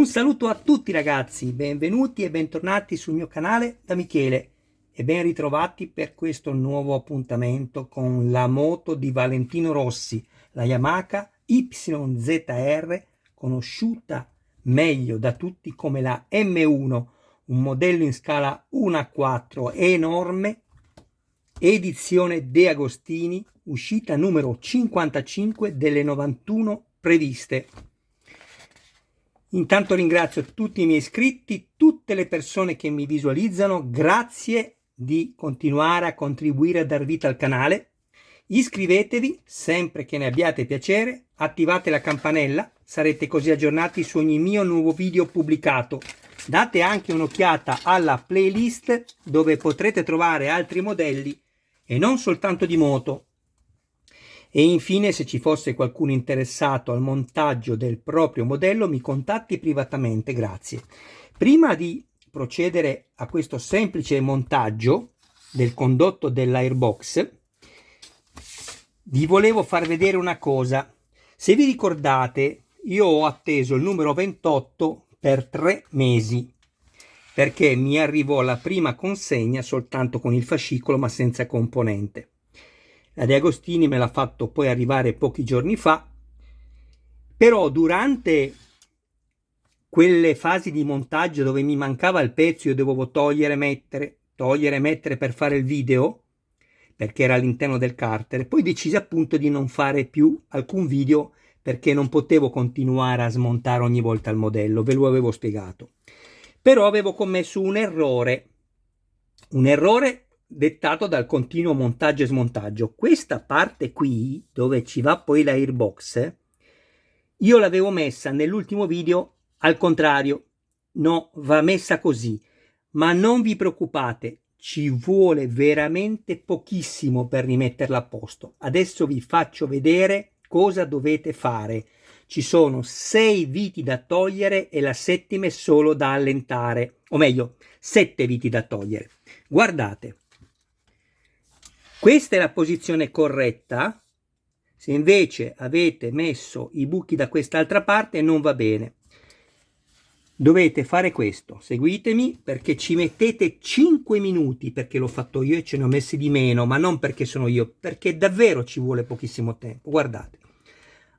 Un saluto a tutti ragazzi, benvenuti e bentornati sul mio canale da Michele e ben ritrovati per questo nuovo appuntamento con la moto di Valentino Rossi, la Yamaha YZR, conosciuta meglio da tutti come la M1, un modello in scala 1:4 enorme, edizione De Agostini, uscita numero 55 delle 91 previste. Intanto ringrazio tutti i miei iscritti, tutte le persone che mi visualizzano, grazie di continuare a contribuire a dar vita al canale. Iscrivetevi sempre che ne abbiate piacere, attivate la campanella, sarete così aggiornati su ogni mio nuovo video pubblicato. Date anche un'occhiata alla playlist dove potrete trovare altri modelli e non soltanto di moto. E infine, se ci fosse qualcuno interessato al montaggio del proprio modello, mi contatti privatamente, grazie. Prima di procedere a questo semplice montaggio del condotto dell'airbox, vi volevo far vedere una cosa. Se vi ricordate, io ho atteso il numero 28 per 3 mesi, perché mi arrivò la prima consegna soltanto con il fascicolo ma senza componente. La De Agostini me l'ha fatto poi arrivare pochi giorni fa, però durante quelle fasi di montaggio dove mi mancava il pezzo, io dovevo togliere e mettere per fare il video, perché era all'interno del carter, poi decisi appunto di non fare più alcun video perché non potevo continuare a smontare ogni volta il modello, ve lo avevo spiegato. Però avevo commesso un errore dettato dal continuo montaggio e smontaggio. Questa parte qui, dove ci va poi l'airbox, io l'avevo messa nell'ultimo video al contrario. No, va messa così. Ma non vi preoccupate, ci vuole veramente pochissimo per rimetterla a posto. Adesso vi faccio vedere cosa dovete fare. Ci sono 6 viti da togliere e la 7ª è solo da allentare, o meglio 7 viti da togliere. Guardate, questa è la posizione corretta. Se invece avete messo i buchi da quest'altra parte non va bene. Dovete fare questo, seguitemi, perché ci mettete 5 minuti, perché l'ho fatto io e ce ne ho messi di meno, ma non perché sono io, perché davvero ci vuole pochissimo tempo. Guardate,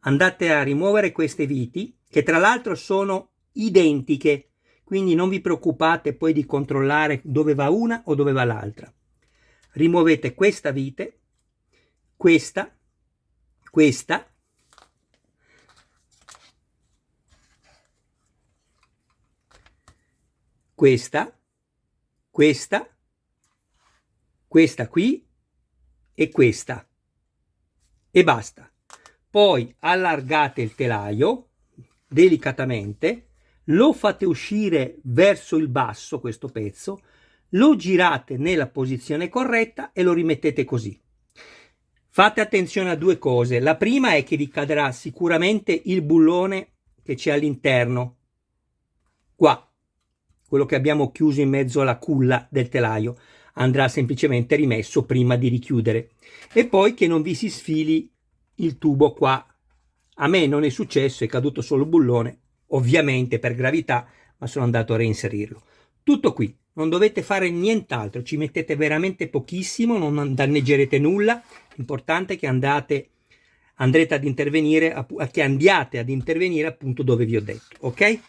andate a rimuovere queste viti, che tra l'altro sono identiche, quindi non vi preoccupate poi di controllare dove va una o dove va l'altra. Rimuovete questa vite, questa, questa, questa, questa, questa qui e questa, e basta. Poi allargate il telaio delicatamente, lo fate uscire verso il basso questo pezzo, lo girate nella posizione corretta e lo rimettete così. Fate attenzione a due cose. La prima è che vi cadrà sicuramente il bullone che c'è all'interno, qua, quello che abbiamo chiuso in mezzo alla culla del telaio, andrà semplicemente rimesso prima di richiudere. E poi che non vi si sfili il tubo qua. A me non è successo, è caduto solo il bullone, ovviamente per gravità, ma sono andato a reinserirlo. Tutto qui, non dovete fare nient'altro, ci mettete veramente pochissimo, non danneggerete nulla. L'importante è che andrete ad intervenire, che andiate ad intervenire appunto dove vi ho detto, ok?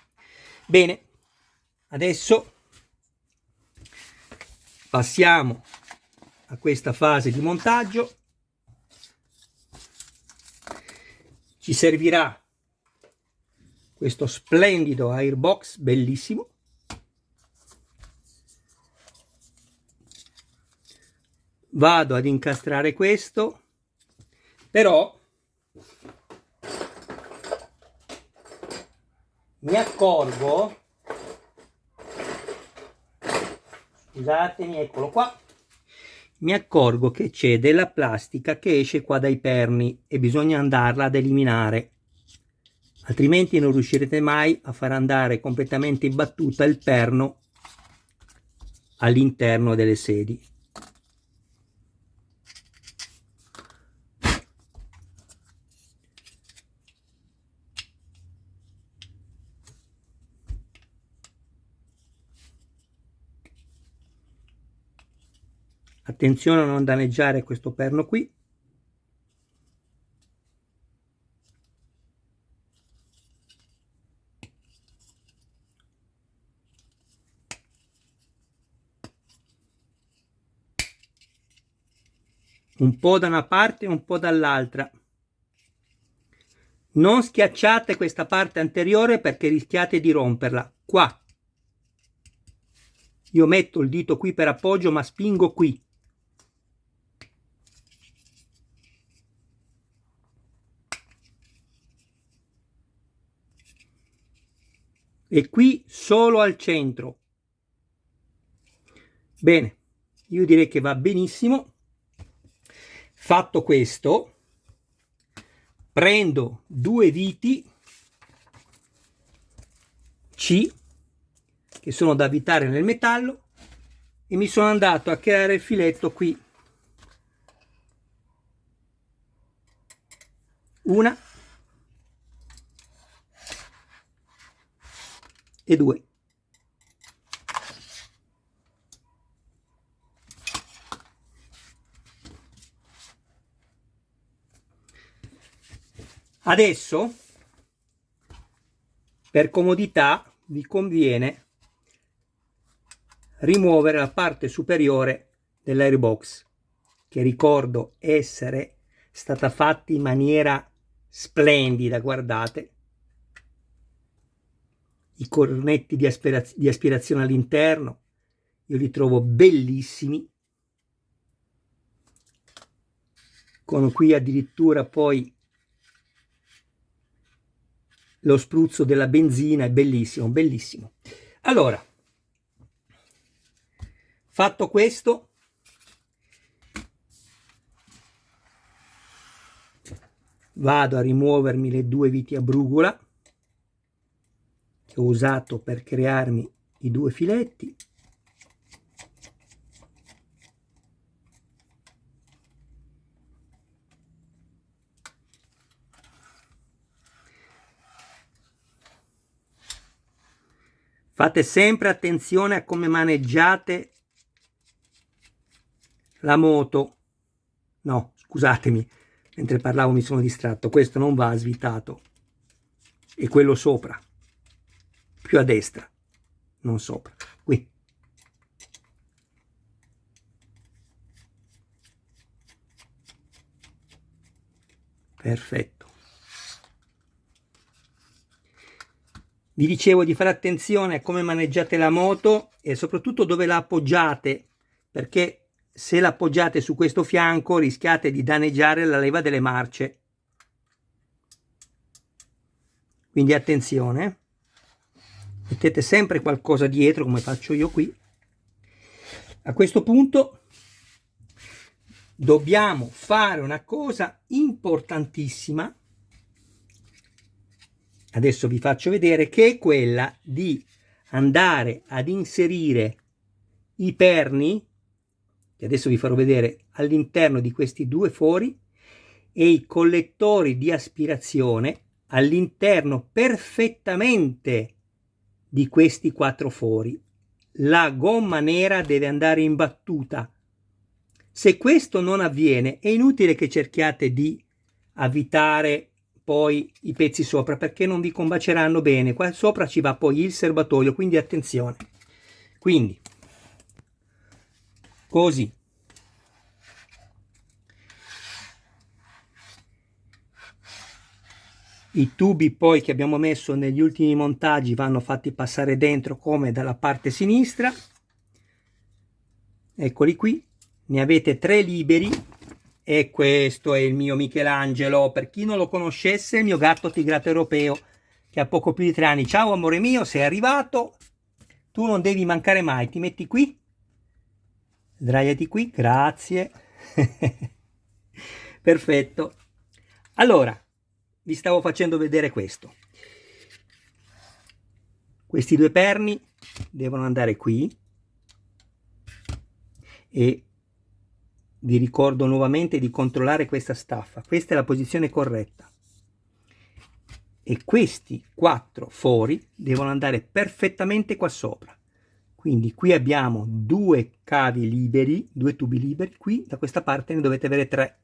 Bene, adesso passiamo a questa fase di montaggio. Ci servirà questo splendido airbox bellissimo. Vado ad incastrare questo, però mi accorgo, scusatemi, eccolo qua, mi accorgo che c'è della plastica che esce qua dai perni e bisogna andarla ad eliminare, altrimenti non riuscirete mai a far andare completamente in battuta il perno all'interno delle sedie. Attenzione a non danneggiare questo perno qui. Un po' da una parte e un po' dall'altra. Non schiacciate questa parte anteriore perché rischiate di romperla. Qua. Io metto il dito qui per appoggio, ma spingo qui. E qui solo al centro. Bene, io direi che va benissimo. Fatto questo, prendo due viti C che sono da avvitare nel metallo e mi sono andato a creare il filetto qui. Una e due. Adesso, per comodità, vi conviene rimuovere la parte superiore dell'airbox, che ricordo essere stata fatta in maniera splendida. Guardate i cornetti di aspirazione all'interno, io li trovo bellissimi, con qui addirittura poi lo spruzzo della benzina, è bellissimo, bellissimo. Allora, fatto questo, vado a rimuovermi le due viti a brugola che ho usato per crearmi i due filetti. Fate sempre attenzione a come maneggiate la moto. No, scusatemi, mentre parlavo mi sono distratto. Questo non va svitato. E quello sopra, più a destra, non sopra. Qui. Perfetto. Vi dicevo di fare attenzione a come maneggiate la moto e soprattutto dove la appoggiate, perché se la appoggiate su questo fianco rischiate di danneggiare la leva delle marce. Quindi attenzione, mettete sempre qualcosa dietro come faccio io qui. A questo punto dobbiamo fare una cosa importantissima. Adesso vi faccio vedere, che è quella di andare ad inserire i perni, che adesso vi farò vedere, all'interno di questi due fori e i collettori di aspirazione all'interno perfettamente di questi quattro fori. La gomma nera deve andare imbattuta. Se questo non avviene, è inutile che cerchiate di avvitare poi i pezzi sopra, perché non vi combaceranno bene. Qua sopra ci va poi il serbatoio, quindi attenzione. Quindi così i tubi poi che abbiamo messo negli ultimi montaggi vanno fatti passare dentro come dalla parte sinistra. Eccoli qui, ne avete 3 liberi. E questo è il mio Michelangelo. Per chi non lo conoscesse, il mio gatto tigrato europeo che ha poco più di 3 anni. Ciao amore mio, sei arrivato, tu non devi mancare mai. Ti metti qui, sdraiati qui, grazie. Perfetto. Allora, vi stavo facendo vedere questo. Questi due perni devono andare qui e vi ricordo nuovamente di controllare questa staffa. Questa è la posizione corretta. E questi 4 fori devono andare perfettamente qua sopra. Quindi qui abbiamo due cavi liberi, due tubi liberi, qui da questa parte ne dovete avere 3.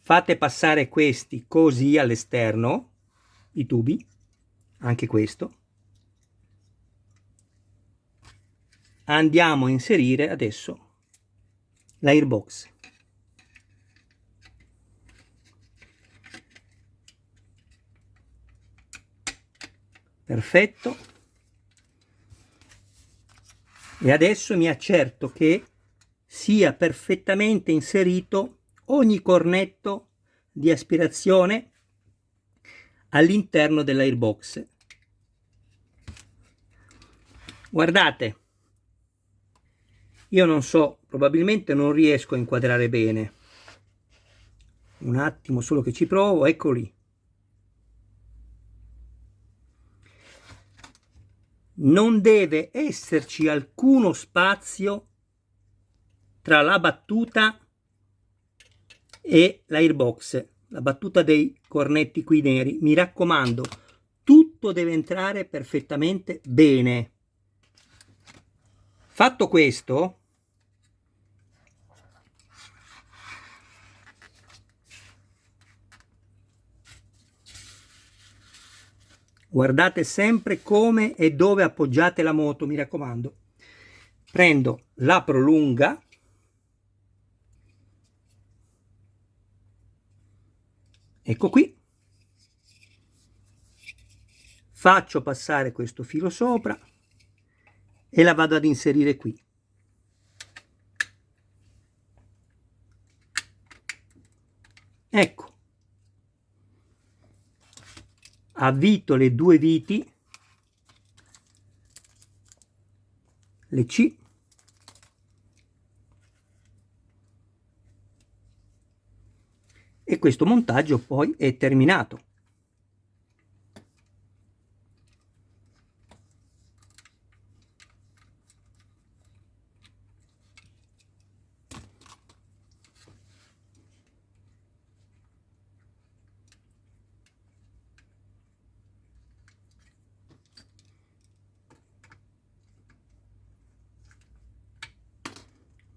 Fate passare questi così all'esterno, i tubi, anche questo. Andiamo a inserire adesso l'airbox. Perfetto. E adesso mi accerto che sia perfettamente inserito ogni cornetto di aspirazione all'interno dell'airbox. Guardate, io non so, probabilmente non riesco a inquadrare bene. Un attimo solo che ci provo, ecco lì. Non deve esserci alcuno spazio tra la battuta e l'airbox, la battuta dei cornetti qui neri. Mi raccomando, tutto deve entrare perfettamente bene. Fatto questo, guardate sempre come e dove appoggiate la moto, mi raccomando. Prendo la prolunga, ecco qui, faccio passare questo filo sopra e la vado ad inserire qui. Ecco, avvito le due viti, le C, e questo montaggio poi è terminato.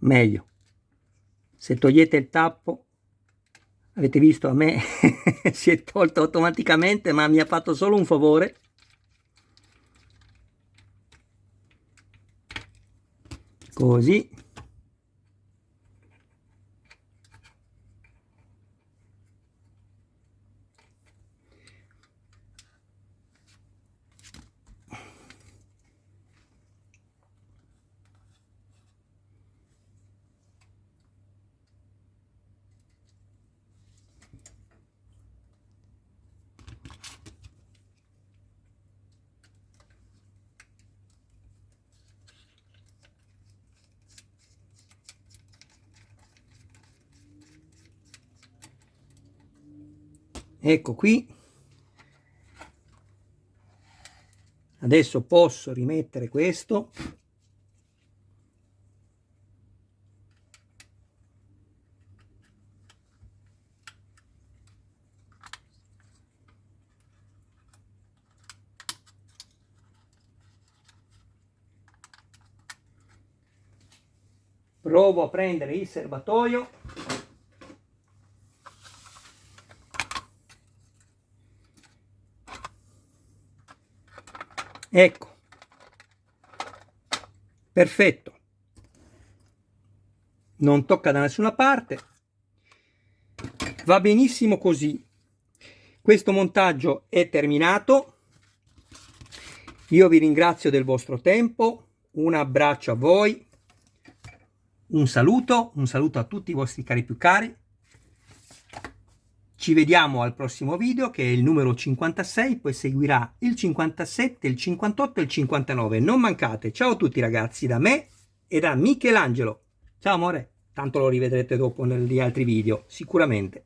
Meglio, se togliete il tappo, avete visto, a me si è tolto automaticamente, ma mi ha fatto solo un favore. Così. Ecco qui. Adesso posso rimettere questo. Provo a prendere il serbatoio. Ecco, perfetto, non tocca da nessuna parte, va benissimo così. Questo montaggio è terminato, io vi ringrazio del vostro tempo, un abbraccio a voi, un saluto a tutti i vostri cari più cari. Ci vediamo al prossimo video, che è il numero 56, poi seguirà il 57, il 58 e il 59. Non mancate. Ciao a tutti ragazzi, da me e da Michelangelo. Ciao amore, tanto lo rivedrete dopo negli altri video, sicuramente.